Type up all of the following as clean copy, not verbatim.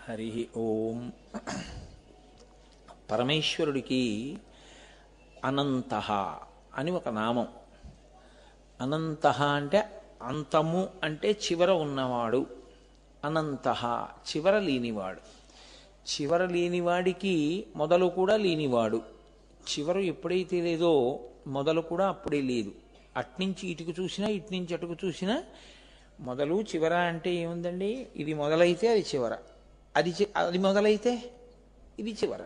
హరి ఓం. పరమేశ్వరుడికి అనంతః అని ఒక నామం. అనంతః అంటే అంతము అంటే చివర ఉన్నవాడు. అనంతః చివర లేనివాడు. చివర లేనివాడికి మొదలు కూడా లేనివాడు. చివరు ఎప్పుడైతే లేదో మొదలు కూడా అప్పుడే లేదు. అట్నుంచి ఇటుకు చూసినా ఇట్నుంచి అటుకు చూసినా మొదలు చివర అంటే ఏముందండి? ఇది మొదలైతే అది చివర, అది మొదలైతే ఇది చివర.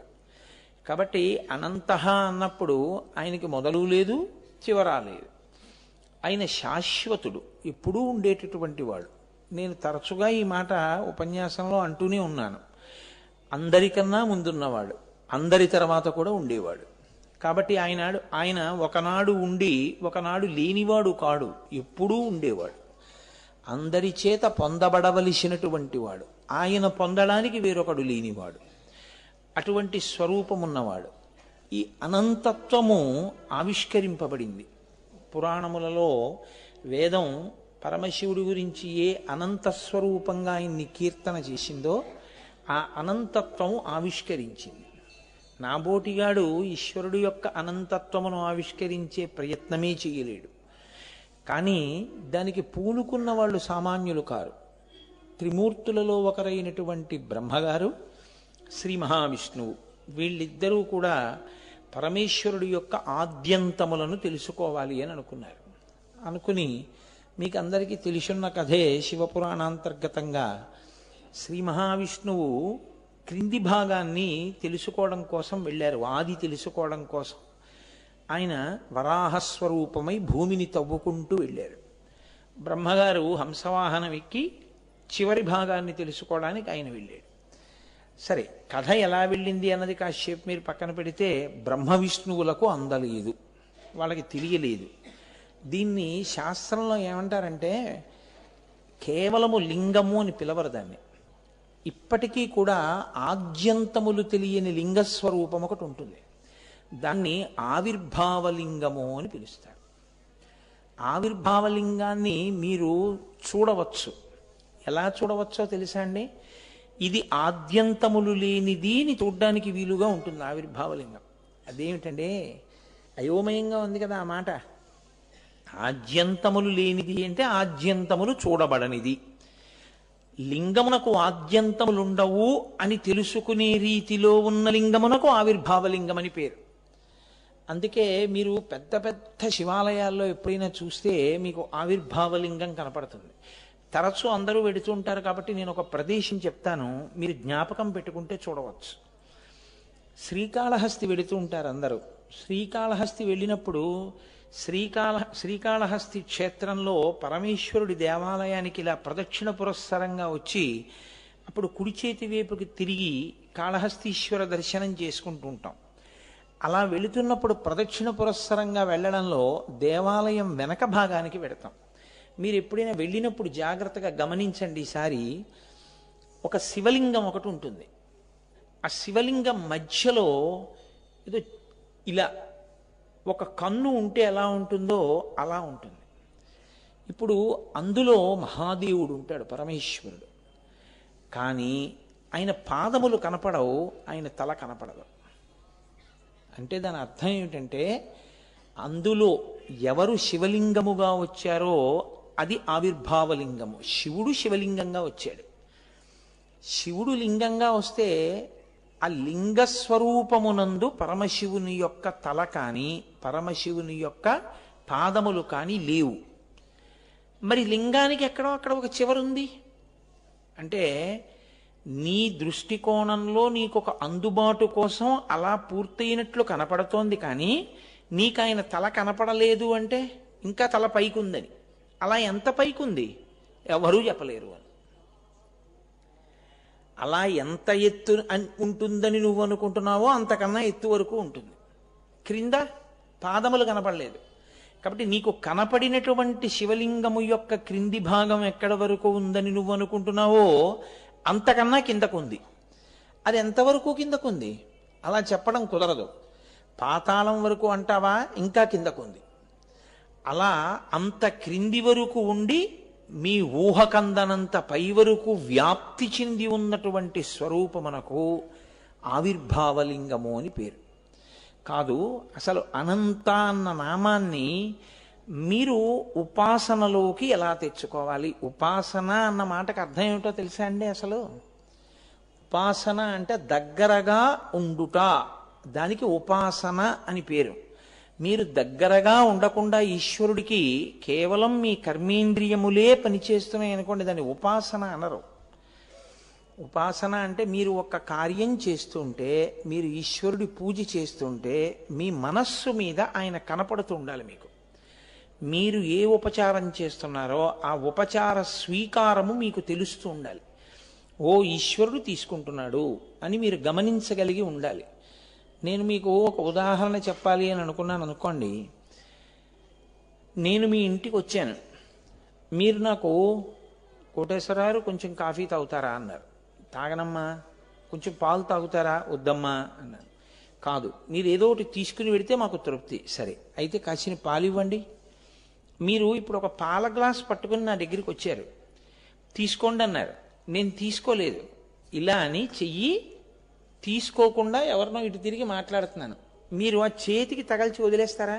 కాబట్టి అనంతః అన్నప్పుడు ఆయనకి మొదలు లేదు, చివర లేదు. ఆయన శాశ్వతుడు, ఎప్పుడూ ఉండేటటువంటి వాడు. నేను తరచుగా ఈ మాట ఉపన్యాసంలో అంటూనే ఉన్నాను. అందరికన్నా ముందున్నవాడు, అందరి తర్వాత కూడా ఉండేవాడు. కాబట్టి ఆయన ఒకనాడు ఉండి ఒకనాడు లేనివాడు కాడు, ఎప్పుడూ ఉండేవాడు. అందరి చేత పొందబడవలసినటువంటి వాడు, ఆయన పొందడానికి వేరొకడు లేనివాడు, అటువంటి స్వరూపమున్నవాడు. ఈ అనంతత్వము ఆవిష్కరింపబడింది పురాణములలో. వేదం పరమశివుడి గురించి ఏ అనంత స్వరూపంగా ఆయన్ని కీర్తన చేసిందో ఆ అనంతత్వము ఆవిష్కరించింది. నాబోటిగాడు ఈశ్వరుడు యొక్క అనంతత్వమును ఆవిష్కరించే ప్రయత్నమే చేయలేడు. కానీ దానికి పూనుకున్న వాళ్ళు సామాన్యులు కారు. త్రిమూర్తులలో ఒకరైనటువంటి బ్రహ్మగారు, శ్రీ మహావిష్ణువు, వీళ్ళిద్దరూ కూడా పరమేశ్వరుడి యొక్క ఆద్యంతములను తెలుసుకోవాలి అని అనుకున్నారు. అనుకుని మీకు అందరికీ తెలిసున్న కథే శివపురాణాంతర్గతంగా శ్రీ మహావిష్ణువు క్రింది భాగాన్ని తెలుసుకోవడం కోసం వెళ్ళారు. ఆది తెలుసుకోవడం కోసం ఆయన వరాహస్వరూపమై భూమిని తవ్వుకుంటూ వెళ్ళారు. బ్రహ్మగారు హంసవాహనం ఎక్కి చివరి భాగాన్ని తెలుసుకోవడానికి ఆయన వెళ్ళాడు. సరే, కథ ఎలా వెళ్ళింది అన్నది కాసేపు మీరు పక్కన పెడితే బ్రహ్మ విష్ణువులకు అందలేదు, వాళ్ళకి తెలియలేదు. దీన్ని శాస్త్రంలో ఏమంటారంటే కేవలము లింగము అని పిలవరు దాన్ని. ఇప్పటికీ కూడా ఆద్యంతములు తెలియని లింగస్వరూపం ఒకటి ఉంటుంది. దాన్ని ఆవిర్భావలింగము అని పిలుస్తారు. ఆవిర్భావలింగాన్ని మీరు చూడవచ్చు. ఎలా చూడవచ్చో తెలుసా అండి? ఇది ఆద్యంతములు లేనిది అని చూడ్డానికి వీలుగా ఉంటుంది ఆవిర్భావలింగం. అదేమిటంటే అయోమయంగా ఉంది కదా ఆ మాట. ఆద్యంతములు లేనిది అంటే ఆద్యంతములు చూడబడనిది. లింగమునకు ఆద్యంతములుండవు అని తెలుసుకునే రీతిలో ఉన్న లింగమునకు ఆవిర్భావలింగం అని పేరు. అందుకే మీరు పెద్ద పెద్ద శివాలయాల్లో ఎప్పుడైనా చూస్తే మీకు ఆవిర్భావలింగం కనపడుతుంది. తరచూ అందరూ వెడుతూ ఉంటారు కాబట్టి నేను ఒక ప్రదేశం చెప్తాను, మీరు జ్ఞాపకం పెట్టుకుంటే చూడవచ్చు. శ్రీకాళహస్తి వెడుతూ ఉంటారు అందరూ. శ్రీకాళహస్తి వెళ్ళినప్పుడు శ్రీకాళహస్తి క్షేత్రంలో పరమేశ్వరుడి దేవాలయానికి ఇలా ప్రదక్షిణ పురస్సరంగా వచ్చి అప్పుడు కుడి చేతి వైపుకి తిరిగి కాళహస్తీశ్వర దర్శనం చేసుకుంటూ ఉంటాం. అలా వెళుతున్నప్పుడు ప్రదక్షిణ పురస్సరంగా వెళ్ళడంలో దేవాలయం వెనక భాగానికి వెడతాం. మీరు ఎప్పుడైనా వెళ్ళినప్పుడు జాగ్రత్తగా గమనించండి. ఈసారి ఒక శివలింగం ఒకటి ఉంటుంది. ఆ శివలింగం మధ్యలో ఏదో ఇలా ఒక కన్ను ఉంటే ఎలా ఉంటుందో అలా ఉంటుంది. ఇప్పుడు అందులో మహాదేవుడు ఉంటాడు, పరమేశ్వరుడు. కానీ ఆయన పాదములు కనపడవు, ఆయన తల కనపడదు. అంటే దాని అర్థం ఏమిటంటే అందులో ఎవరు శివలింగముగా వచ్చారో అది ఆవిర్భావలింగము. శివుడు శివలింగంగా వచ్చాడు. శివుడు లింగంగా వస్తే ఆ లింగస్వరూపమునందు పరమశివుని యొక్క తల కానీ పరమశివుని యొక్క పాదములు కానీ లేవు. మరి లింగానికి ఎక్కడో అక్కడ ఒక చివరుంది అంటే నీ దృష్టికోణంలో నీకొక అందుబాటు కోసం అలా పూర్తయినట్లు కనపడుతోంది. కానీ నీకు ఆయన తల కనపడలేదు అంటే ఇంకా తల పైకుందని. అలా ఎంత పైకుంది ఎవరూ చెప్పలేరు అని. అలా ఎంత ఎత్తు ఉంటుందని నువ్వు అనుకుంటున్నావో అంతకన్నా ఎత్తు వరకు ఉంటుంది. క్రింద పాదములు కనపడలేదు కాబట్టి నీకు కనపడినటువంటి శివలింగము యొక్క క్రింది భాగం ఎక్కడ వరకు ఉందని నువ్వు అనుకుంటున్నావో అంతకన్నా కిందకుంది. అది ఎంతవరకు కిందకుంది అలా చెప్పడం కుదరదు. పాతాళం వరకు అంటావా, ఇంకా కిందకుంది. అలా అంత క్రింది వరకు ఉండి మీ ఊహకందనంత పై వరకు వ్యాప్తి చెంది ఉన్నటువంటి స్వరూపమునకు ఆవిర్భావలింగము అని పేరు. కాదు, అసలు అనంత అన్న నామాన్ని మీరు ఉపాసనలోకి ఎలా తెచ్చుకోవాలి? ఉపాసన అన్న మాటకు అర్థం ఏమిటో తెలుసా అండి? అసలు ఉపాసన అంటే దగ్గరగా ఉండుట, దానికి ఉపాసన అని పేరు. మీరు దగ్గరగా ఉండకుండా ఈశ్వరుడికి కేవలం మీ కర్మేంద్రియములే పనిచేస్తున్నాయి అనుకోండి, దాన్ని ఉపాసన అనరు. ఉపాసన అంటే మీరు ఒక కార్యం చేస్తుంటే, మీరు ఈశ్వరుడి పూజ చేస్తుంటే మీ మనస్సు మీద ఆయన కనపడుతూ ఉండాలి. మీరు ఏ ఉపచారం చేస్తున్నారో ఆ ఉపచార స్వీకారము మీకు తెలుస్తూ ఉండాలి. ఓ ఈశ్వరుడు తీసుకుంటున్నాడు అని మీరు గమనించగలిగి ఉండాలి. నేను మీకు ఒక ఉదాహరణ చెప్పాలి అని అనుకున్నాను అనుకోండి. నేను మీ ఇంటికి వచ్చాను, మీరు నాకు కోటేశ్వరరావు కొంచెం కాఫీ తాగుతారా అన్నారు. తాగనమ్మా. కొంచెం పాలు తాగుతారా? వద్దమ్మా అన్నాను. కాదు, మీరు ఏదో ఒకటి తీసుకుని పెడితే మాకు తృప్తి. సరే అయితే కాసిన పాలు ఇవ్వండి. మీరు ఇప్పుడు ఒక పాల గ్లాస్ పట్టుకుని నా దగ్గరికి వచ్చారు, తీసుకోండి అన్నారు. నేను తీసుకోలేదు. ఇలా అని చెయ్యి తీసుకోకుండా ఎవరినో ఇటు తిరిగి మాట్లాడుతున్నాను. మీరు ఆ చేతికి తగల్చి వదిలేస్తారా?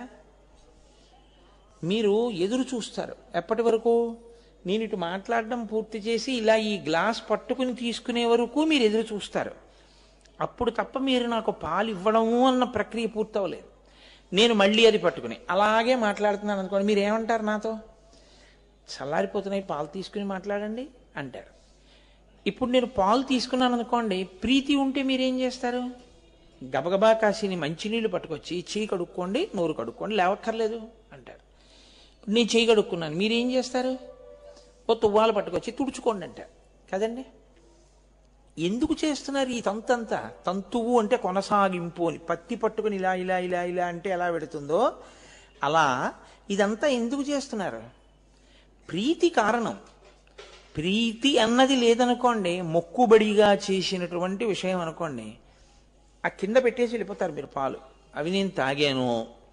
మీరు ఎదురు చూస్తారు. ఎప్పటి వరకు? నేను ఇటు మాట్లాడడం పూర్తి చేసి ఇలా ఈ గ్లాస్ పట్టుకుని తీసుకునే వరకు మీరు ఎదురు చూస్తారు. అప్పుడు తప్ప మీరు నాకు పాలు ఇవ్వడము అన్న ప్రక్రియ పూర్తవలేదు. నేను మళ్ళీ అది పట్టుకుని అలాగే మాట్లాడుతున్నాను అనుకోండి, మీరు ఏమంటారు నాతో? చల్లారిపోతున్నాయి, పాలు తీసుకుని మాట్లాడండి అంటారు. ఇప్పుడు నేను పాలు తీసుకున్నాను అనుకోండి, ప్రీతి ఉంటే మీరేం చేస్తారు? గబగబా కాసిని మంచినీళ్ళు పట్టుకొచ్చి చేయి కడుక్కోండి, నోరు కడుక్కోండి, లేవక్కర్లేదు అంటారు. నేను చేయి కడుక్కున్నాను, మీరేం చేస్తారు? ఓ తువ్వాలు పట్టుకొచ్చి తుడుచుకోండి అంటారు కదండి. ఎందుకు చేస్తున్నారు ఈ తంతంతా? తంతువు అంటే కొనసాగింపు అని. పత్తి పట్టుకుని ఇలా ఇలా ఇలా ఇలా అంటే ఎలా పెడుతుందో అలా ఇదంతా ఎందుకు చేస్తున్నారు? ప్రీతి కారణం. ప్రీతి అన్నది లేదనుకోండి, మొక్కుబడిగా చేసినటువంటి విషయం అనుకోండి, ఆ కింద పెట్టేసి వెళ్ళిపోతారు మీరు పాలు. అవి నేను తాగాను,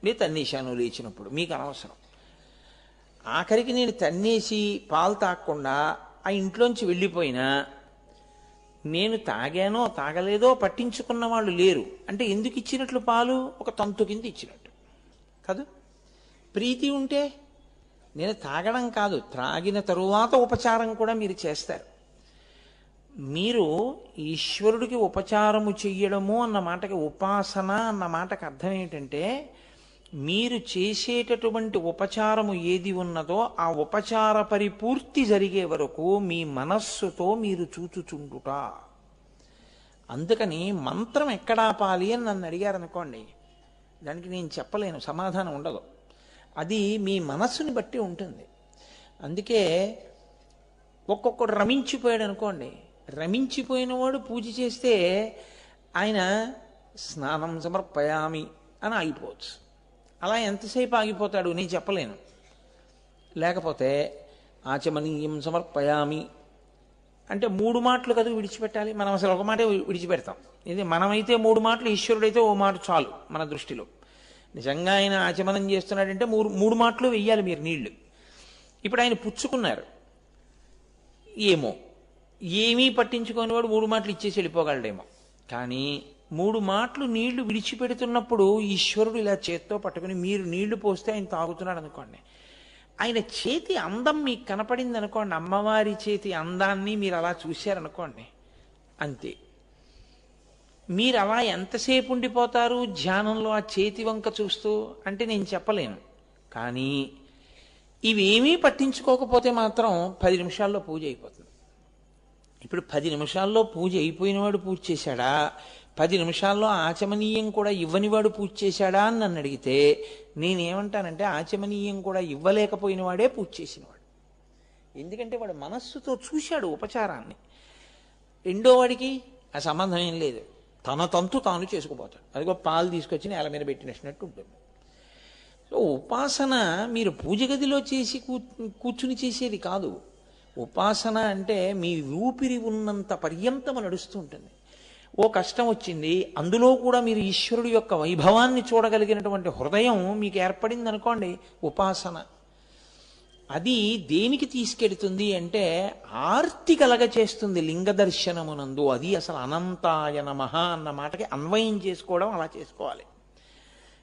నేను తన్నేశాను లేచినప్పుడు, మీకు అనవసరం. ఆఖరికి నేను తన్నేసి పాలు తాగకుండా ఆ ఇంట్లోంచి వెళ్ళిపోయినా నేను తాగానో తాగలేదో పట్టించుకున్న వాళ్ళు లేరు. అంటే ఎందుకు ఇచ్చినట్లు పాలు? ఒక తంతు కింద ఇచ్చినట్టు కాదు. ప్రీతి ఉంటే నేను తాగడం కాదు, త్రాగిన తరువాత ఉపచారం కూడా మీరు చేస్తారు. మీరు ఈశ్వరుడికి ఉపచారము చెయ్యడము అన్న మాటకి, ఉపాసన అన్న మాటకి అర్థం ఏంటంటే, మీరు చేసేటటువంటి ఉపచారము ఏది ఉన్నదో ఆ ఉపచార పరిపూర్తి జరిగే వరకు మీ మనస్సుతో మీరు చూచుచుండుట. అందుకని మంత్రం ఎక్కడాపాలి అని నన్ను అడిగారనుకోండి, దానికి నేను చెప్పలేను, సమాధానం ఉండదు. అది మీ మనస్సుని బట్టి ఉంటుంది. అందుకే ఒక్కొక్కడు రమించిపోయాడు అనుకోండి, రమించిపోయిన వాడు పూజ చేస్తే ఆయన స్నానం సమర్పయామి అని ఆగిపోవచ్చు. అలా ఎంతసేపు ఆగిపోతాడు నేను చెప్పలేను. లేకపోతే ఆచమనీయం సమర్పయామి అంటే 3 మాటలు కదా విడిచిపెట్టాలి. మనం అసలు ఒక మాటే విడిచిపెడతాం. ఇది మనమైతే 3 మాటలు, ఈశ్వరుడైతే ఓ మాట చాలు మన దృష్టిలో. నిజంగా ఆయన ఆచమనం చేస్తున్నాడంటే 3 మాటలు వెయ్యాలి మీరు నీళ్లు. ఇప్పుడు ఆయన పుచ్చుకున్నారు, ఏమో ఏమీ పట్టించుకొని వాడు 3 మాటలు ఇచ్చేసి వెళ్ళిపోగలడేమో. కానీ 3 మాటలు నీళ్లు విడిచిపెడుతున్నప్పుడు ఈశ్వరుడు ఇలా చేత్తో పట్టుకుని మీరు నీళ్లు పోస్తే ఆయన తాగుతున్నాడు అనుకోండి, ఆయన చేతి అందం మీకు కనపడింది అనుకోండి, అమ్మవారి చేతి అందాన్ని మీరు అలా చూశారనుకోండి, అంతే. మీరు అలా ఎంతసేపు ఉండిపోతారు ధ్యానంలో ఆ చేతి వంక చూస్తూ అంటే నేను చెప్పలేను. కానీ ఇవేమీ పట్టించుకోకపోతే మాత్రం 10 నిమిషాల్లో పూజ అయిపోతుంది. ఇప్పుడు 10 నిమిషాల్లో పూజ అయిపోయిన వాడు పూజ చేశాడా, 10 నిమిషాల్లో ఆచమనీయం కూడా ఇవ్వని వాడు పూజ చేశాడా అని నన్ను అడిగితే నేనేమంటానంటే ఆచమనీయం కూడా ఇవ్వలేకపోయిన వాడే పూజ చేసినవాడు. ఎందుకంటే వాడు మనస్సుతో చూశాడు ఉపచారాన్ని. రెండో వాడికి ఆ సంబంధం ఏం లేదు, తన తంతు తాను చేసుకుపోతాడు. అదిగో పాలు తీసుకొచ్చి నేల మీద పెట్టినట్టు ఉంటుంది. సో ఉపాసన మీరు పూజ గదిలో చేసి కూర్చుని చేసేది కాదు. ఉపాసన అంటే మీ ఊపిరి ఉన్నంత పర్యంతం నడుస్తూ ఉంటుంది. ఓ కష్టం వచ్చింది, అందులో కూడా మీరు ఈశ్వరుడు యొక్క వైభవాన్ని చూడగలిగినటువంటి హృదయం మీకు ఏర్పడింది అనుకోండి, ఉపాసన. అది దేనికి తీసుకెడుతుంది అంటే ఆర్తి కలగ చేస్తుంది లింగ దర్శనమునందు. అది అసలు అనంతాయ నమః అన్న మాటకి అన్వయం చేసుకోవడం అలా చేసుకోవాలి.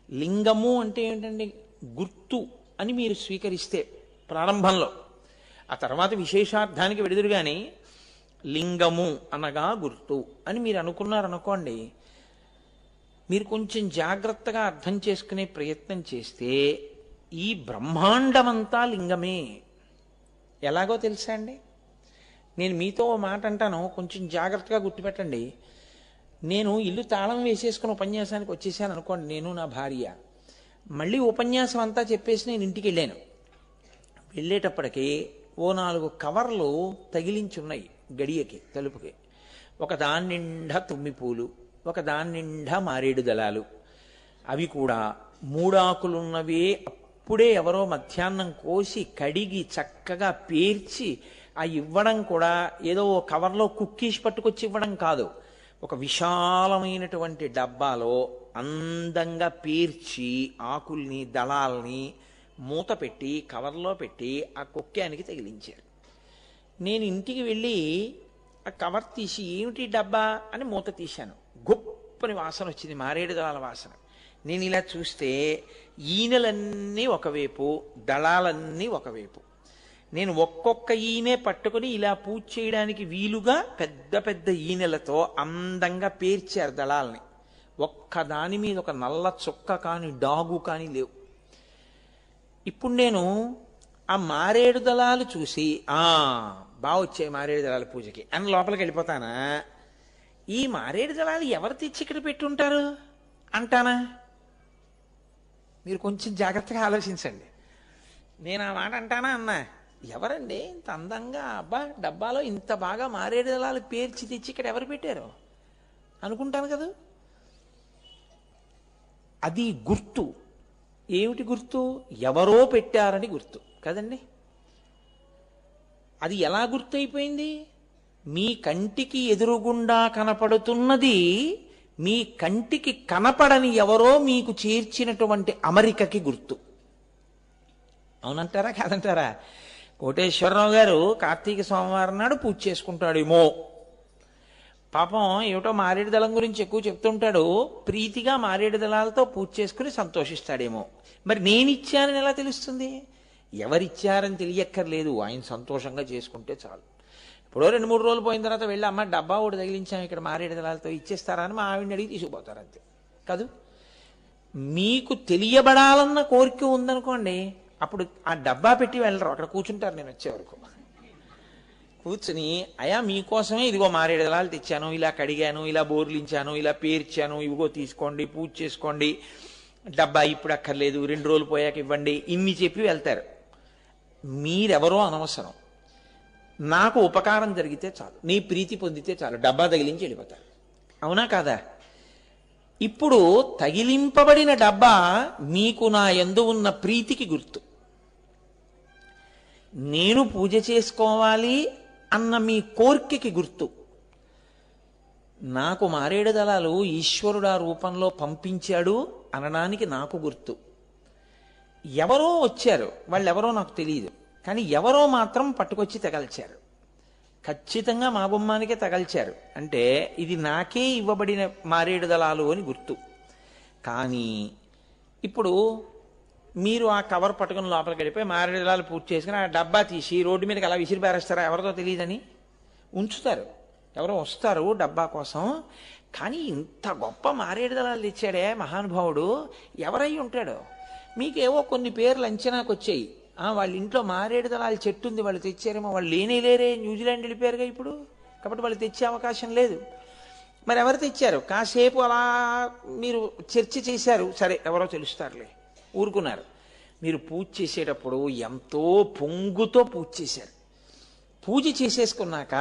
లింగము అంటే ఏంటండి? గుర్తు అని మీరు స్వీకరిస్తే ప్రారంభంలో, ఆ తర్వాత విశేషార్థానికి వెడుదురు కానీ లింగము అనగా గుర్తు అని మీరు అనుకున్నారనుకోండి, మీరు కొంచెం జాగ్రత్తగా అర్థం చేసుకునే ప్రయత్నం చేస్తే ఈ బ్రహ్మాండమంతా లింగమే. ఎలాగో తెలుసా అండి? నేను మీతో ఓ మాట అంటాను, కొంచెం జాగ్రత్తగా గుర్తుపెట్టండి. నేను ఇల్లు తాళం వేసేసుకుని ఉపన్యాసానికి వచ్చేసాను అనుకోండి, నేను నా భార్య. మళ్ళీ ఉపన్యాసం అంతా చెప్పేసి నేను ఇంటికి వెళ్ళాను. వెళ్ళేటప్పటికి ఓ 4 కవర్లు తగిలించున్నాయి గడియకి, తలుపుకి. ఒక దాని నిండా తుమ్మిపూలు, ఒక దాని నిండా మారేడు దళాలు. అవి కూడా 3 ఆకులున్నవే. అప్పుడే ఎవరో మధ్యాహ్నం కోసి కడిగి చక్కగా పేర్చి ఆ ఇవ్వడం కూడా ఏదో కవర్లో కుక్కీస్ పట్టుకొచ్చి ఇవ్వడం కాదు, ఒక విశాలమైనటువంటి డబ్బాలో అందంగా పేర్చి ఆకుల్ని దళాల్ని మూత పెట్టి కవర్లో పెట్టి ఆ కుక్కానికి తగిలించారు. నేను ఇంటికి వెళ్ళి ఆ కవర్ తీసి ఏమిటి డబ్బా అని మూత తీశాను. గొప్పని వాసన వచ్చింది, మారేడు దళాల వాసన. నేను ఇలా చూస్తే ఈనెలన్నీ ఒకవైపు, దళాలన్నీ ఒకవైపు. నేను ఒక్కొక్క ఈనె పట్టుకుని ఇలా పూజ చేయడానికి వీలుగా పెద్ద పెద్ద ఈనెలతో అందంగా పేర్చారు దళాలని. ఒక్క దాని మీద ఒక నల్ల చుక్క కానీ డాగు కానీ లేవు. ఇప్పుడు నేను ఆ మారేడు దళాలు చూసి బాగా వచ్చాయి మారేడు దళాల పూజకి అని లోపలికి వెళ్ళిపోతానా? ఈ మారేడు దళాలు ఎవరు తెచ్చి ఇక్కడ పెట్టుంటారు అంటానా? మీరు కొంచెం జాగ్రత్తగా ఆలోచించండి. నేను ఆ మాట అంటానా అన్నా? ఎవరండి ఇంత అందంగా డబ్బాలో ఇంత బాగా మారేడు దళాలు పేర్చి తెచ్చి ఇక్కడ ఎవరు పెట్టారు అనుకుంటాను కదా. అది గుర్తు. ఏమిటి గుర్తు? ఎవరో పెట్టారని గుర్తు కదండి. అది ఎలా గుర్తయిపోయింది? మీ కంటికి ఎదురుగుండా కనపడుతున్నది మీ కంటికి కనపడని ఎవరో మీకు చేర్చినటువంటి అమరికకి గుర్తు. అవునంటారా కాదంటారా? కోటేశ్వరరావు గారు కార్తీక సోమవారం నాడు పూజ చేసుకుంటాడేమో, పాపం ఏమిటో మారేడు దళం గురించి ఎక్కువ చెప్తుంటాడు, ప్రీతిగా మారేడు దళాలతో పూజ చేసుకుని సంతోషిస్తాడేమో. మరి నేనిచ్చానని ఎలా తెలుస్తుంది? ఎవరిచ్చారని తెలియక్కర్లేదు, ఆయన సంతోషంగా చేసుకుంటే చాలు. ఇప్పుడు 2-3 రోజులు పోయిన తర్వాత వెళ్ళి అమ్మ డబ్బా ఒకటి తగిలించాము ఇక్కడ మారేడు దళాలతో ఇచ్చేస్తారా అని మా ఆవిడని అడిగి తీసుకుపోతారు, అంతే కాదు. మీకు తెలియబడాలన్న కోరిక ఉందనుకోండి, అప్పుడు ఆ డబ్బా పెట్టి వెళ్ళరు, అక్కడ కూర్చుంటారు. నేను వచ్చే వరకు కూర్చుని అయా మీకోసమే ఇదిగో మారేడు దళాలు తెచ్చాను, ఇలా కడిగాను, ఇలా బోర్లించాను, ఇలా పేర్చాను, ఇవిగో తీసుకోండి పూజ చేసుకోండి, డబ్బా ఇప్పుడు అక్కర్లేదు 2 రోజులు పోయాక ఇవ్వండి, ఇన్ని చెప్పి వెళ్తారు. మీరెవరో అనవసరం, నాకు ఉపకారం జరిగితే చాలు, నీ ప్రీతి పొందితే చాలు, డబ్బా తగిలించి వెళ్ళిపోతారు. అవునా కాదా? ఇప్పుడు తగిలింపబడిన డబ్బా మీకు నా యందు ఉన్న ప్రీతికి గుర్తు. నేను పూజ చేసుకోవాలి అన్న మీ కోర్కెకి గుర్తు. నాకు మారేడు దళాలు ఈశ్వరుడు ఆ రూపంలో పంపించాడు అనడానికి నాకు గుర్తు. ఎవరో వచ్చారు, వాళ్ళెవరో నాకు తెలియదు, కానీ ఎవరో మాత్రం పట్టుకొచ్చి తగల్చారు. ఖచ్చితంగా మా బొమ్మానికే తగల్చారు అంటే ఇది నాకే ఇవ్వబడిన మారేడు దళాలు అని గుర్తు. కానీ ఇప్పుడు మీరు ఆ కవర్ పట్టుకుని లోపలికి వెళ్ళిపోయి మారేడు దళాలు పూర్తి చేసుకుని ఆ డబ్బా తీసి రోడ్డు మీదకి అలా విసిరి పారేస్తారా? ఎవరితో తెలియదని ఉంచుతారు. ఎవరో వస్తారు డబ్బా కోసం. కానీ ఇంత గొప్ప మారేడు దళాలు తెచ్చాడే మహానుభావుడు, ఎవరై ఉంటాడో? మీకేవో కొన్ని పేర్లు అంచనాకు వచ్చాయి. వాళ్ళ ఇంట్లో మారేడు దళాలు చెట్టు ఉంది, వాళ్ళు తెచ్చారేమో. వాళ్ళు లేరే, న్యూజిలాండ్ వెళ్ళిపోయారుగా ఇప్పుడు, కాబట్టి వాళ్ళు తెచ్చే అవకాశం లేదు. మరి ఎవరు తెచ్చారు? కాసేపు అలా మీరు చర్చ చేశారు, సరే ఎవరో తెలుస్తారులే, ఊరుకున్నారు. మీరు పూజ చేసేటప్పుడు ఎంతో పొంగుతో పూజ చేశారు. పూజ చేసేసుకున్నాక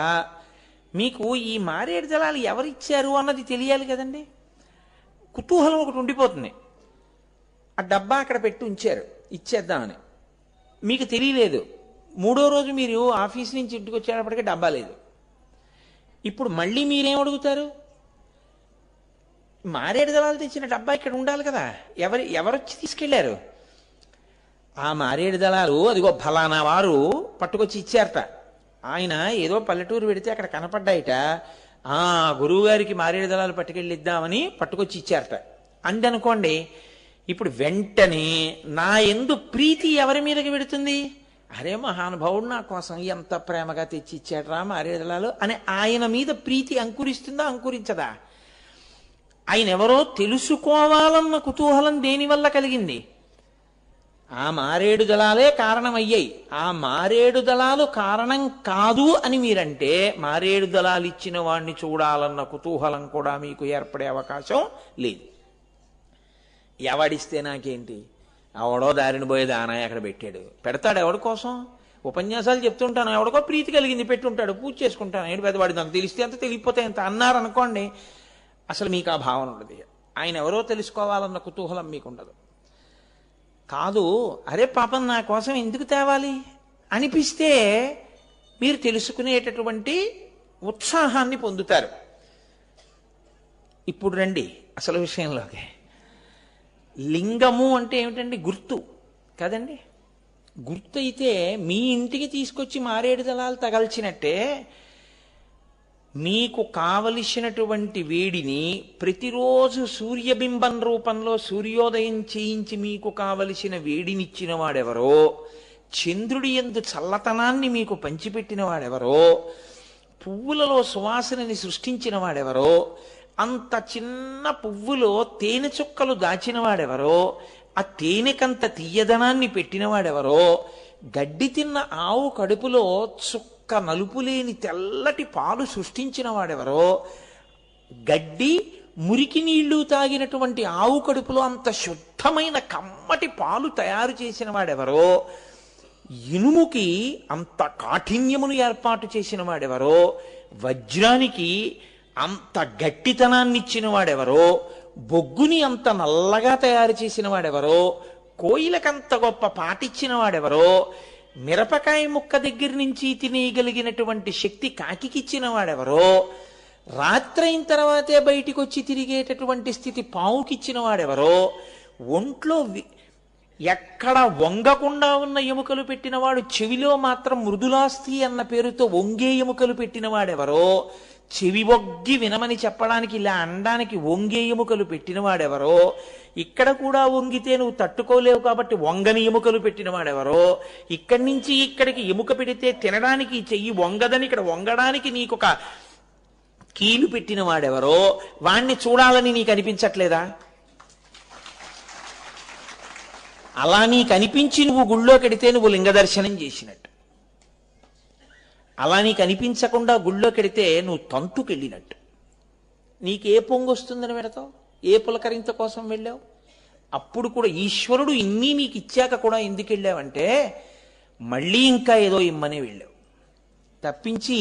మీకు ఈ మారేడు దళాలు ఎవరిచ్చారు అన్నది తెలియాలి కదండి. కుతూహలం ఒకటి ఉండిపోతుంది. ఆ డబ్బా అక్కడ పెట్టి ఉంచారు ఇచ్చేద్దామని, మీకు తెలియలేదు. 3వ రోజు మీరు ఆఫీస్ నుంచి ఇంటికి వచ్చేటప్పటికీ డబ్బా లేదు. ఇప్పుడు మళ్ళీ మీరేం అడుగుతారు? మారేడు దళాలు తెచ్చిన డబ్బా ఇక్కడ ఉండాలి కదా, ఎవరొచ్చి తీసుకెళ్లారు? ఆ మారేడు దళాలు అదిగో ఫలానా వారు పట్టుకొచ్చి ఇచ్చారట. ఆయన ఏదో పల్లెటూరు పెడితే అక్కడ కనపడ్డాయిట. ఆ గురువు గారికి మారేడు దళాలు పట్టుకెళ్ళి ఇద్దామని పట్టుకొచ్చి ఇచ్చారట అందనుకోండి. ఇప్పుడు వెంటనే నా యందు ప్రీతి ఎవరి మీదకి పెడుతుంది? అరే మహానుభావుడు నా కోసం ఎంత ప్రేమగా తెచ్చి ఇచ్చాడరా మారేడు దళాలు అని ఆయన మీద ప్రీతి అంకురిస్తుందా అంకురించదా? ఆయన ఎవరో తెలుసుకోవాలన్న కుతూహలం దేనివల్ల కలిగింది? ఆ మారేడు దళాలే కారణమయ్యాయి. ఆ మారేడు దళాలు కారణం కాదు అని మీరంటే మారేడు దళాలు ఇచ్చిన వాడిని చూడాలన్న కుతూహలం కూడా మీకు ఏర్పడే అవకాశం లేదు. ఎవడిస్తే నాకేంటి, ఎవడో దారిని పోయే దానా ఎక్కడ పెట్టాడు, పెడతాడు ఎవడి కోసం? ఉపన్యాసాలు చెప్తుంటాను, ఎవడికో ప్రీతి కలిగింది పెట్టుంటాడు, పూజ చేసుకుంటాను, ఏంటి పెద్దవాడి నాకు తెలిస్తే అంత తెలియకపోతే ఎంత అన్నారనుకోండి, అసలు మీకు ఆ భావన ఉండదు. ఆయన ఎవరో తెలుసుకోవాలన్న కుతూహలం మీకు ఉండదు. కాదు, అరే పాపం నా కోసం ఎందుకు తేవాలి అనిపిస్తే మీరు తెలుసుకునేటటువంటి ఉత్సాహాన్ని పొందుతారు. ఇప్పుడు రండి అసలు విషయంలోకి. లింగము అంటే ఏమిటండి? గుర్తు కదండి. గుర్తు అయితే మీ ఇంటికి తీసుకొచ్చి మారేడు దళాలు తగల్చినట్టే మీకు కావలసినటువంటి వేడిని ప్రతిరోజు సూర్యబింబం రూపంలో సూర్యోదయం చేయించి మీకు కావలసిన వేడినిచ్చిన వాడెవరో, చంద్రుడి యందు చల్లతనాన్ని మీకు పంచిపెట్టిన వాడెవరో, పువ్వులలో సువాసనని సృష్టించిన వాడెవరో, అంత చిన్న పువ్వులో తేనె చుక్కలు దాచిన వాడెవరో, ఆ తేనెకంత తీయదనాన్ని పెట్టినవాడెవరో, గడ్డి తిన్న ఆవు కడుపులో చుక్క నలుపు లేని తెల్లటి పాలు సృష్టించిన వాడెవరో, గడ్డి మురికి నీళ్లు తాగినటువంటి ఆవు కడుపులో అంత శుద్ధమైన కమ్మటి పాలు తయారు చేసిన వాడెవరో, ఇనుముకి అంత కాఠిన్యమును ఏర్పాటు చేసిన వాడెవరో, వజ్రానికి అంత గట్టితనాన్ని ఇచ్చిన వాడెవరో, బొగ్గుని అంత నల్లగా తయారు చేసిన వాడెవరో, కోయిలకంత గొప్ప పాటిచ్చిన వాడెవరో, మిరపకాయ ముక్క దగ్గర నుంచి తినేయగలిగినటువంటి శక్తి కాకికిచ్చిన వాడెవరో, రాత్రైన తర్వాతే బయటికి వచ్చి తిరిగేటటువంటి స్థితి పావుకిచ్చిన వాడెవరో, ఒంట్లో ఎక్కడ వంగకుండా ఉన్న ఎముకలు పెట్టినవాడు చెవిలో మాత్రం మృదులాస్థి అన్న పేరుతో వంగే ఎముకలు పెట్టినవాడెవరో, చెవి ఒగ్గి వినమని చెప్పడానికి ఇలా అనడానికి వంగే ఎముకలు పెట్టినవాడెవరో, ఇక్కడ కూడా వంగితే నువ్వు తట్టుకోలేవు కాబట్టి వంగని ఎముకలు పెట్టినవాడెవరో, ఇక్కడి నుంచి ఇక్కడికి ఎముక పెడితే తినడానికి చెయ్యి వంగదని ఇక్కడ వంగడానికి నీకొక కీలు పెట్టినవాడెవరో, వాణ్ణి చూడాలని నీకు అనిపించట్లేదా? అలా నీకు అనిపించి నువ్వు గుళ్ళోకెడితే నువ్వు లింగ దర్శనం చేసినట్టు. అలా నీకు అనిపించకుండా గుళ్ళోకెడితే నువ్వు తంతుకెళ్ళినట్టు. నీకు ఏ పొంగు వస్తుందని పెడతావు? ఏ పులకరింత కోసం వెళ్ళావు? అప్పుడు కూడా ఈశ్వరుడు ఇన్ని నీకు ఇచ్చాక కూడా ఎందుకు వెళ్ళావంటే మళ్ళీ ఇంకా ఏదో ఇమ్మనే వెళ్ళావు తప్పించి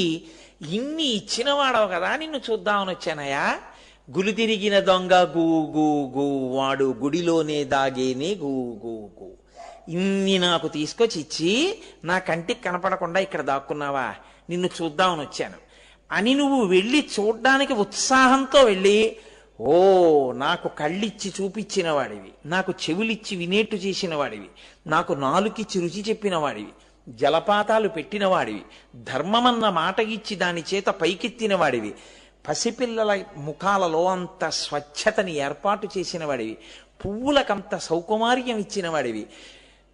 ఇన్ని ఇచ్చినవాడవు కదా నిన్ను చూద్దామని వచ్చానయా. గులి తిరిగిన దొంగ గూ గూ గూ వాడు గుడిలోనే దాగేనే గూ గూ గూ. ఇన్ని నాకు తీసుకొచ్చి ఇచ్చి నా కంటికి కనపడకుండా ఇక్కడ దాక్కున్నావా, నిన్ను చూద్దామని వచ్చాను అని నువ్వు వెళ్ళి చూడ్డానికి ఉత్సాహంతో వెళ్ళి, ఓ నాకు కళ్ళిచ్చి చూపించిన వాడివి, నాకు చెవులిచ్చి వినేట్టు చేసిన వాడివి, నాకు నాలుకిచ్చి రుచి చెప్పిన వాడివి, జలపాతాలు పెట్టిన వాడివి, ధర్మమన్న మాట ఇచ్చి దాని చేత పైకెత్తిన వాడివి, పసిపిల్లల ముఖాలలో అంత స్వచ్ఛతని ఏర్పాటు చేసిన వాడివి, పువ్వులకంత సౌకుమార్యం ఇచ్చిన వాడివి,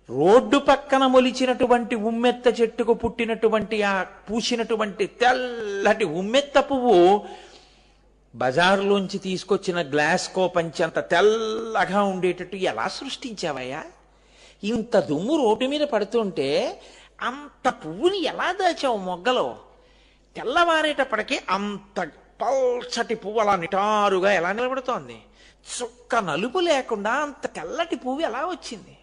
రోడ్డు పక్కన మొలిచినటువంటి ఉమ్మెత్త చెట్టుకు పుట్టినటువంటి ఆ పూసినటువంటి తెల్లటి ఉమ్మెత్త పువ్వు బజారులోంచి తీసుకొచ్చిన గ్లాస్కో పంచంత తెల్లగా ఉండేటట్టు ఎలా సృష్టించావయ్యా? ఇంత దుమ్ము రోడ్డు మీద పడుతుంటే అంత పువ్వుని ఎలా దాచావు మొగ్గలో? తెల్లవారేటప్పటికీ అంత పల్చటి పువ్వు అలా నిటారుగా ఎలా నిలబడుతోంది? చుక్క నలుపు లేకుండా అంత తెల్లటి పువ్వు ఎలా వచ్చింది?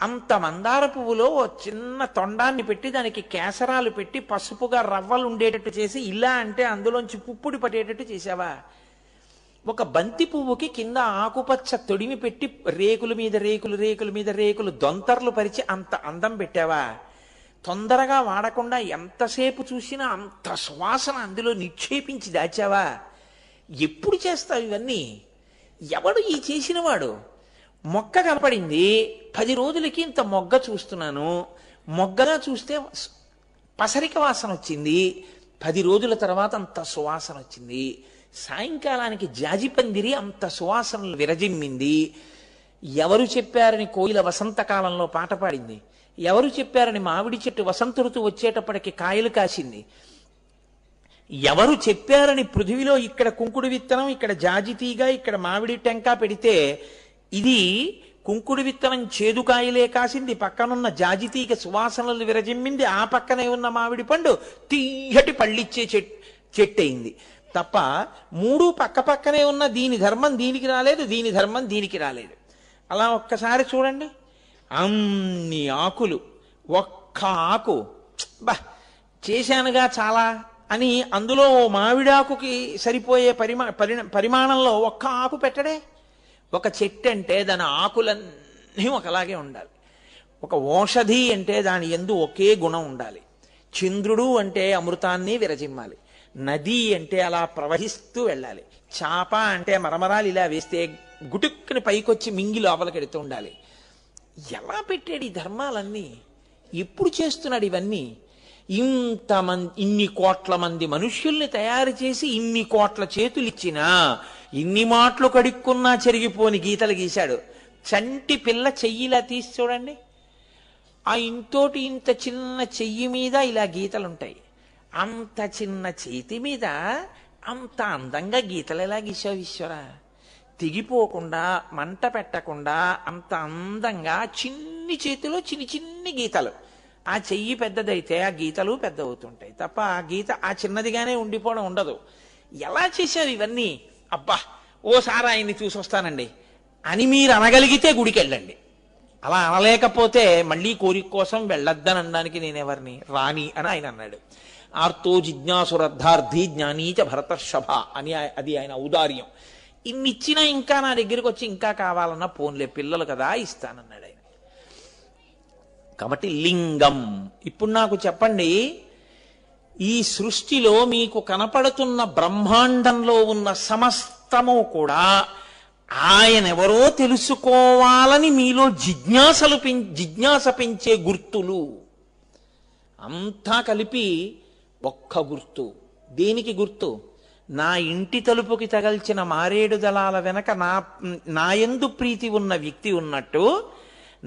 అంత మందార పువ్వులో చిన్న తొండాన్ని పెట్టి దానికి కేసరాలు పెట్టి పసుపుగా రవ్వలు ఉండేటట్టు చేసి ఇలా అంటే అందులోంచి పుప్పుడి పట్టేటట్టు చేసావా? ఒక బంతి పువ్వుకి కింద ఆకుపచ్చ తొడిమి పెట్టి రేకుల మీద రేకులు రేకుల మీద రేకులు దొంతర్లు పరిచి అంత అందం పెట్టావా? తొందరగా వాడకుండా ఎంతసేపు చూసినా అంత సువాసన అందులో నిక్షేపించి దాచావా? ఎప్పుడు చేస్తావు ఇవన్నీ? ఎవడు ఈ చేసినవాడు? మొక్క కనపడింది. 10 రోజులకి ఇంత మొగ్గ చూస్తున్నాను. మొగ్గగా చూస్తే పసరిక వాసన వచ్చింది. 10 రోజుల తర్వాత అంత సువాసన వచ్చింది. సాయంకాలానికి జాజిపందిరి అంత సువాసనలు విరజిమ్మింది. ఎవరు చెప్పారని కోయిల వసంతకాలంలో పాట పాడింది. ఎవరు చెప్పారని మామిడి చెట్టు వసంత ఋతువు వచ్చేటప్పటికి కాయలు కాసింది. ఎవరు చెప్పారని పృథివిలో ఇక్కడ కుంకుడు విత్తనం, ఇక్కడ జాజితీగా, ఇక్కడ మామిడి టెంక పెడితే ఇది కుంకుడు విత్తనం చేదుకాయలే కాసింది, పక్కనున్న జాజితీగ సువాసనలు విరజిమ్మింది, ఆ పక్కనే ఉన్న మామిడి పండు తీయటి పళ్ళిచ్చే చెట్టు అయింది తప్ప 3 పక్క పక్కనే ఉన్న దీని ధర్మం దీనికి రాలేదు, దీని ధర్మం దీనికి రాలేదు. అలా ఒక్కసారి చూడండి, అన్ని ఆకులు ఒక్క ఆకు చేశానుగా చాలా అని అందులో మామిడాకుకి సరిపోయే పరిమాణంలో ఒక్క ఆకు పెట్టడే. ఒక చెట్టు అంటే దాని ఆకులన్నీ ఒకలాగే ఉండాలి. ఒక ఓషధి అంటే దాని యందు ఒకే గుణం ఉండాలి. చంద్రుడు అంటే అమృతాన్ని విరజిమ్మాలి. నది అంటే అలా ప్రవహిస్తూ వెళ్ళాలి. చాప అంటే మరమరాలు ఇలా వేస్తే గుటుక్కుని పైకొచ్చి మింగి లోపలికెడుతూ ఉండాలి. ఎలా పెట్టాడు ఈ ధర్మాలన్నీ? ఎప్పుడు చేస్తున్నాడు ఇవన్నీ? ఇన్ని కోట్ల మంది మనుష్యుల్ని తయారు చేసి ఇన్ని కోట్ల చేతులు ఇచ్చినా, ఇన్ని మాటలు కడుక్కున్నా చెరిగిపోని గీతలు గీశాడు. చంటి పిల్ల చెయ్యిలా తీసి చూడండి, ఆ ఇంతోటి ఇంత చిన్న చెయ్యి మీద ఇలా గీతలుంటాయి. అంత చిన్న చేతి మీద అంత అందంగా గీతలు ఎలా గీసావు ఈశ్వరా? తెగిపోకుండా, మంట పెట్టకుండా అంత అందంగా చిన్ని చేతిలో చిన్ని గీతలు. ఆ చెయ్యి పెద్దదైతే ఆ గీతలు పెద్ద అవుతుంటాయి తప్ప ఆ గీత ఆ చిన్నదిగానే ఉండిపోవడం ఉండదు. ఎలా చేశారు ఇవన్నీ? అబ్బా ఓసారి ఆయన్ని చూసొస్తానండి అని మీరు అనగలిగితే గుడికి వెళ్ళండి. అలా అనలేకపోతే మళ్ళీ కోరిక కోసం వెళ్ళొద్దని అనడానికి నేనెవరిని? రాని అని ఆయన అన్నాడు. ఆర్తో జిజ్ఞాసురర్థార్థి జ్ఞానీచ భరతర్షభ అని అది ఆయన ఔదార్యం. ఇన్నిచ్చినా ఇంకా నా దగ్గరికి వచ్చి ఇంకా కావాలన్నా పోన్లే, పిల్లలు కదా ఇస్తానన్నాడు ఆయన. కాబట్టి లింగం. ఇప్పుడు నాకు చెప్పండి, ఈ సృష్టిలో మీకు కనపడుతున్న బ్రహ్మాండంలో ఉన్న సమస్తము కూడా ఆయన ఎవరో తెలుసుకోవాలని మీలో జిజ్ఞాస పెంచే గుర్తులు. అంతా కలిపి ఒక్క గుర్తు. దేనికి గుర్తు? నా ఇంటి తలుపుకి తగల్చిన మారేడు దళాల వెనక నాయందు ప్రీతి ఉన్న వ్యక్తి ఉన్నట్టు,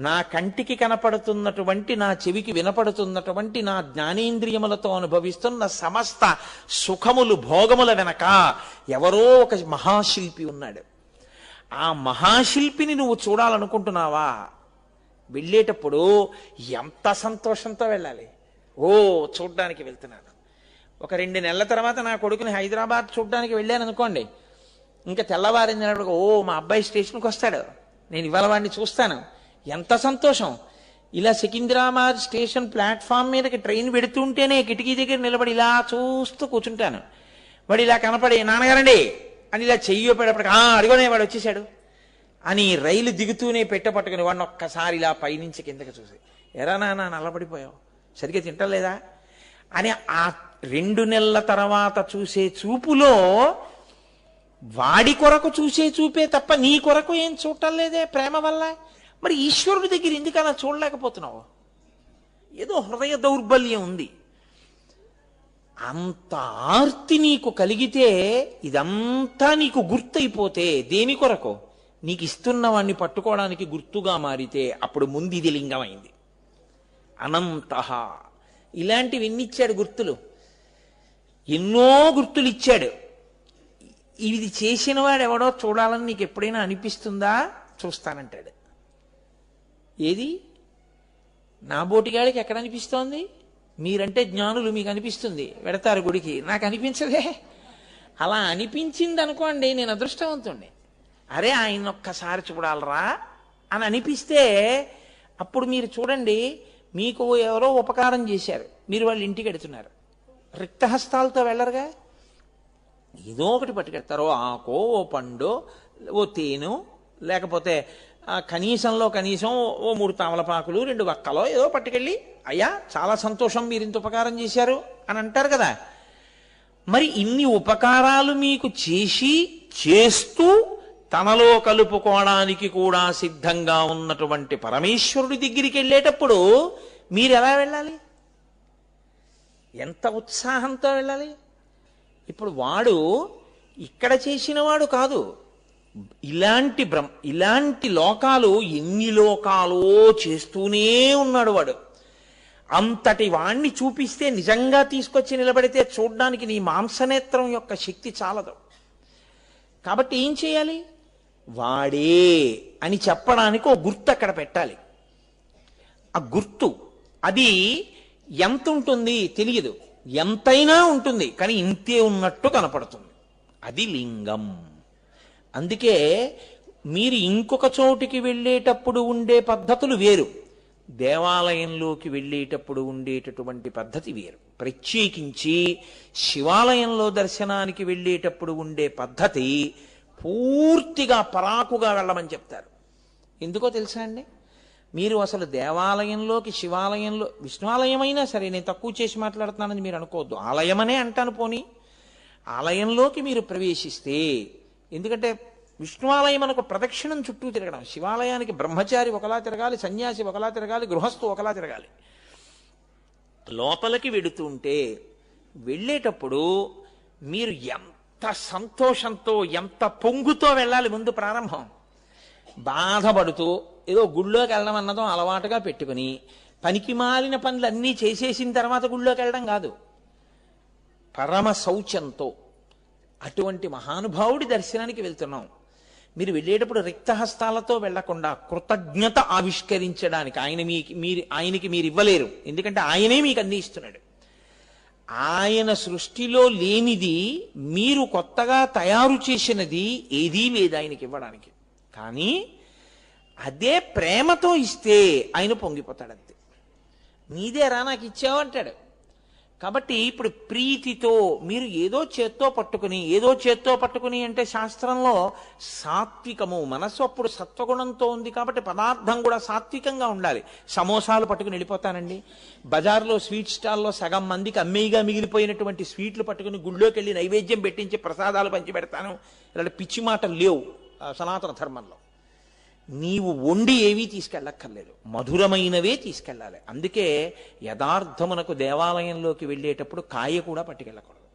నా కంటికి కనపడుతున్నటువంటి, నా చెవికి వినపడుతున్నటువంటి, నా జ్ఞానేంద్రియములతో అనుభవిస్తున్న సమస్త సుఖములు భోగముల వెనక ఎవరో ఒక మహాశిల్పి ఉన్నాడు. ఆ మహాశిల్పిని నువ్వు చూడాలనుకుంటున్నావా? వెళ్ళేటప్పుడు ఎంత సంతోషంతో వెళ్ళాలి. చూడ్డానికి వెళ్తున్నాను. ఒక 2 నెలల తర్వాత నా కొడుకుని హైదరాబాద్ చూడ్డానికి వెళ్ళాను అనుకోండి, ఇంకా తెల్లవారింది మా అబ్బాయి స్టేషన్కి వస్తాడు, నేను ఇవాళ వాడిని చూస్తాను, ఎంత సంతోషం. ఇలా సికింద్రాబాద్ స్టేషన్ ప్లాట్ఫామ్ మీదకి ట్రైన్ పెడుతుంటేనే కిటికీ దగ్గర నిలబడి ఇలా చూస్తూ కూర్చుంటాను. వాడు ఇలా కనపడి నాన్నగారండి అని ఇలా చెయ్యపడేపటికి అడిగోనే వాడు వచ్చేసాడు అని రైలు దిగుతూనే పట్టుకుని వాడిని ఒక్కసారి ఇలా పైనుంచి కిందకి చూసి, ఎరా నాన్న నల్లబడిపోయావు, సరిగ్గా తింటలేదా అని ఆ 2 నెలల తర్వాత చూసే చూపులో వాడి కొరకు చూసే చూపే తప్ప నీ కొరకు ఏం చూడటం లేదే ప్రేమ వల్ల. మరి ఈశ్వరుడి దగ్గర ఎందుకు అలా చూడలేకపోతున్నావు? ఏదో హృదయ దౌర్బల్యం ఉంది. అంత ఆర్తి నీకు కలిగితే ఇదంతా నీకు గుర్తయిపోతే దేని కొరకు? నీకు ఇస్తున్న వాణ్ణి పట్టుకోవడానికి గుర్తుగా మారితే అప్పుడు ముందు ఇది లింగమైంది. అనంతః ఇలాంటివి ఎన్నిచ్చాడు గుర్తులు, ఎన్నో గుర్తులు ఇచ్చాడు. ఇది చేసిన వాడు ఎవడో చూడాలని నీకు ఎప్పుడైనా అనిపిస్తుందా? చూస్తానంటాడు. ఏది నా బోటిగాడికి ఎక్కడ అనిపిస్తోంది? మీరంటే జ్ఞానులు, మీకు అనిపిస్తుంది, వెడతారు గుడికి, నాకు అనిపించదే. అలా అనిపించింది అనుకోండి, నేను అదృష్టవంతుణ్ణి. అరే ఆయన ఒక్కసారి చూడాలరా అని అనిపిస్తే అప్పుడు మీరు చూడండి, మీకు ఎవరో ఉపకారం చేశారు, మీరు వాళ్ళ ఇంటికి వెడుతున్నారు, రిక్తహస్తాలతో వెళ్ళరుగా, ఏదో ఒకటి పట్టుకెడతారు. ఆకో, ఓ పండు, ఓ తేను, లేకపోతే కనీసంలో కనీసం ఓ 3 తామలపాకులు, 2 వక్కలో ఏదో పట్టుకెళ్ళి, అయ్యా చాలా సంతోషం మీరు ఇంత ఉపకారం చేశారు అని అంటారు కదా. మరి ఇన్ని ఉపకారాలు మీకు చేస్తూ తనలో కలుపుకోవడానికి కూడా సిద్ధంగా ఉన్నటువంటి పరమేశ్వరుడి దగ్గరికి వెళ్ళేటప్పుడు మీరు ఎలా వెళ్ళాలి? ఎంత ఉత్సాహంతో వెళ్ళాలి? ఇప్పుడు వాడు ఇక్కడ చేసిన వాడు కాదు. ఇలాంటి లోకాలు ఎన్ని లోకాలో చేస్తూనే ఉన్నాడు వాడు. అంతటి వాణ్ణి చూపిస్తే నిజంగా తీసుకొచ్చి నిలబడితే చూడ్డానికి నీ మాంసనేత్రం యొక్క శక్తి చాలదు. కాబట్టి ఏం చేయాలి? వాడే అని చెప్పడానికి ఓ గుర్తు అక్కడ పెట్టాలి. ఆ గుర్తు అది ఎంత ఉంటుంది తెలియదు, ఎంతైనా ఉంటుంది, కానీ ఇంతే ఉన్నట్టు కనపడుతుంది. అది లింగం. అందుకే మీరు ఇంకొక చోటికి వెళ్ళేటప్పుడు ఉండే పద్ధతులు వేరు, దేవాలయంలోకి వెళ్ళేటప్పుడు ఉండేటటువంటి పద్ధతి వేరు. ప్రత్యేకించి శివాలయంలో దర్శనానికి వెళ్ళేటప్పుడు ఉండే పద్ధతి పూర్తిగా పరాకుగా వెళ్ళమని చెప్తారు. ఎందుకో తెలుసా అండి? మీరు అసలు దేవాలయంలోకి, శివాలయంలో, విష్ణువాలయమైనా సరే, నేను తక్కువ చేసి మాట్లాడుతున్నానని మీరు అనుకోవద్దు, ఆలయమనే అంటాను. పోనీ ఆలయంలోకి మీరు ప్రవేశిస్తే, ఎందుకంటే విష్ణువాలయం మనకు ప్రదక్షిణం చుట్టూ తిరగడం, శివాలయానికి బ్రహ్మచారి ఒకలా తిరగాలి, సన్యాసి ఒకలా తిరగాలి, గృహస్థు ఒకలా తిరగాలి. లోపలికి వెడుతుంటే వెళ్ళేటప్పుడు మీరు ఎంత సంతోషంతో, ఎంత పొంగుతో వెళ్ళాలి. ముందు ప్రారంభం బాధపడుతూ ఏదో గుళ్ళోకి వెళ్ళడం అన్నదో అలవాటుగా పెట్టుకుని పనికి మాలిన పనులన్నీ చేసేసిన తర్వాత గుళ్ళోకి వెళ్ళడం కాదు, పరమ శౌచంతో. అటువంటి మహానుభావుడి దర్శనానికి వెళ్తున్నాం. మీరు వెళ్ళేటప్పుడు రిక్తహస్తాలతో వెళ్లకుండా కృతజ్ఞత ఆవిష్కరించడానికి ఆయనకి మీరు ఇవ్వలేరు. ఎందుకంటే ఆయనే మీకు అన్ని ఇస్తున్నాడు. ఆయన సృష్టిలో లేనిది, మీరు కొత్తగా తయారు చేసినది ఏదీ లేదు ఆయనకి ఇవ్వడానికి. కానీ అదే ప్రేమతో ఇస్తే ఆయన పొంగిపోతాడు. అంతే, నీదేరా నాకు ఇచ్చావు అంటాడు. కాబట్టి ఇప్పుడు ప్రీతితో మీరు ఏదో చేత్తో పట్టుకుని అంటే శాస్త్రంలో సాత్వికము, మనస్సు అప్పుడు సత్వగుణంతో ఉంది కాబట్టి పదార్థం కూడా సాత్వికంగా ఉండాలి. సమోసాలు పట్టుకుని వెళ్ళిపోతానండి, బజార్లో స్వీట్ స్టాల్లో సగం మందికి అమ్మేయిగా మిగిలిపోయినటువంటి స్వీట్లు పట్టుకుని గుళ్ళోకి వెళ్ళి నైవేద్యం పెట్టించి ప్రసాదాలు పంచి పెడతాను, ఇలాంటి పిచ్చి మాటలు లేవు సనాతన ధర్మంలో. నీవు వండి ఏవీ తీసుకెళ్ళక్కర్లేదు, మధురమైనవే తీసుకెళ్ళాలి. అందుకే యథార్థమునకు దేవాలయంలోకి వెళ్ళేటప్పుడు కాయ కూడా పట్టుకెళ్ళకూడదు,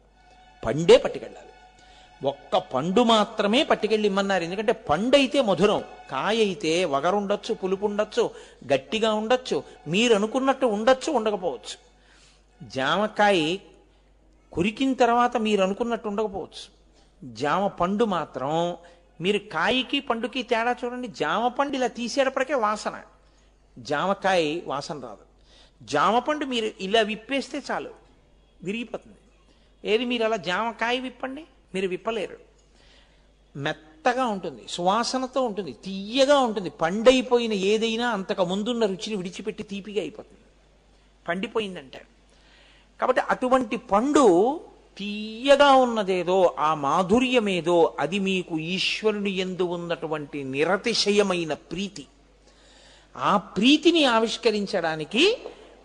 పండే పట్టుకెళ్ళాలి. ఒక్క పండు మాత్రమే పట్టుకెళ్ళిమ్మన్నారు. ఎందుకంటే పండు అయితే మధురం, కాయ అయితే వగరుండొచ్చు, పులుపు ఉండొచ్చు, గట్టిగా ఉండొచ్చు, మీరు అనుకున్నట్టు ఉండొచ్చు, ఉండకపోవచ్చు. జామకాయ కొరికిన తర్వాత మీరు అనుకున్నట్టు ఉండకపోవచ్చు. జామ పండు మాత్రం, మీరు కాయకి పండుకి తేడా చూడండి. జామ పండు ఇలా తీసేటప్పటికే వాసన, జామకాయ వాసన రాదు. జామ పండు మీరు ఇలా విప్పేస్తే చాలు, విరిగిపోతుంది. ఏది మీరు అలా జామకాయ విప్పండి, మీరు విప్పలేరు. మెత్తగా ఉంటుంది, సువాసనతో ఉంటుంది, తీయగా ఉంటుంది. పండైపోయిన ఏదైనా అంతకు ముందున్న రుచిని విడిచిపెట్టి తీపిగా అయిపోతుంది, పండిపోయిందంటారు. కాబట్టి అటువంటి పండు తీయగా ఉన్నదేదో, ఆ మాధుర్యమేదో, అది మీకు ఈశ్వరుని యందు ఉన్నటువంటి నిరతిశయమైన ప్రీతి. ఆ ప్రీతిని ఆవిష్కరించడానికి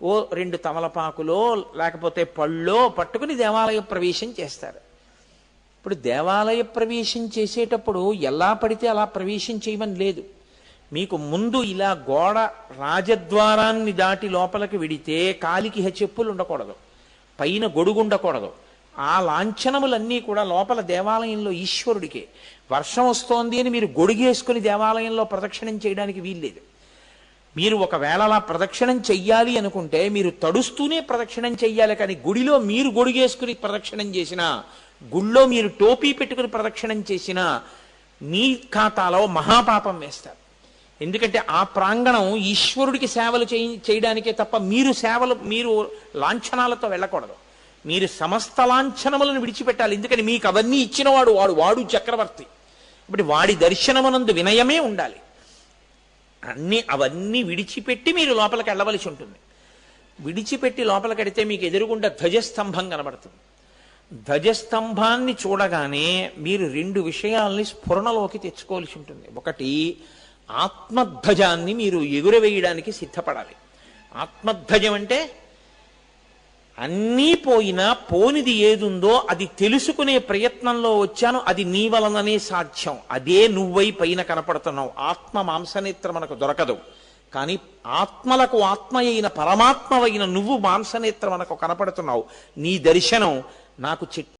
ఓ 2 తమలపాకులో లేకపోతే పళ్ళో పట్టుకుని దేవాలయ ప్రవేశం చేస్తారు. ఇప్పుడు దేవాలయ ప్రవేశం చేసేటప్పుడు ఎలా పడితే అలా ప్రవేశం చేయమని లేదు. మీకు ముందు ఇలా గోడ రాజద్వారాన్ని దాటి లోపలికి వెడితే కాలికి చెప్పులు ఉండకూడదు, పైన గొడుగు ఉండకూడదు. ఆ లాంఛనములన్నీ కూడా లోపల దేవాలయంలో ఈశ్వరుడికే. వర్షం వస్తోంది అని మీరు గొడుగేసుకుని దేవాలయంలో ప్రదక్షిణం చేయడానికి వీల్లేదు. మీరు ఒకవేళ అలా ప్రదక్షిణం చెయ్యాలి అనుకుంటే మీరు తడుస్తూనే ప్రదక్షిణం చెయ్యాలి. కానీ గుడిలో మీరు గొడుగేసుకుని ప్రదక్షిణం చేసినా, గుళ్ళో మీరు టోపీ పెట్టుకుని ప్రదక్షిణం చేసినా మీ ఖాతాలో మహాపాపం వేస్తారు. ఎందుకంటే ఆ ప్రాంగణం ఈశ్వరుడికి సేవలు చేయడానికే తప్ప మీరు లాంఛనాలతో వెళ్ళకూడదు. మీరు సమస్త లాంఛనములను విడిచిపెట్టాలి. ఎందుకని మీకు అవన్నీ ఇచ్చినవాడు వాడు చక్రవర్తి. ఇప్పుడు వాడి దర్శనమునందు వినయమే ఉండాలి. అవన్నీ విడిచిపెట్టి మీరు లోపలికి వెళ్ళవలసి ఉంటుంది. విడిచిపెట్టి లోపలికి వెడితే మీకు ఎదురుగుండా ధ్వజస్తంభం కనబడుతుంది. ధ్వజస్తంభాన్ని చూడగానే మీరు 2 విషయాల్ని స్ఫురణలోకి తెచ్చుకోవాల్సి ఉంటుంది. ఒకటి, ఆత్మధ్వజాన్ని మీరు ఎగురవేయడానికి సిద్ధపడాలి. ఆత్మధ్వజం అంటే అన్నీ పోయినా పోనిది ఏదుందో అది తెలుసుకునే ప్రయత్నంలో వచ్చాను, అది నీ వలననే సాధ్యం. అదే నువ్వై పైన కనపడుతున్నావు. ఆత్మ మాంసనేత్ర మనకు దొరకదు, కానీ ఆత్మలకు ఆత్మ అయిన పరమాత్మవైన నువ్వు మాంసనేత్ర మనకు కనపడుతున్నావు. నీ దర్శనం నాకు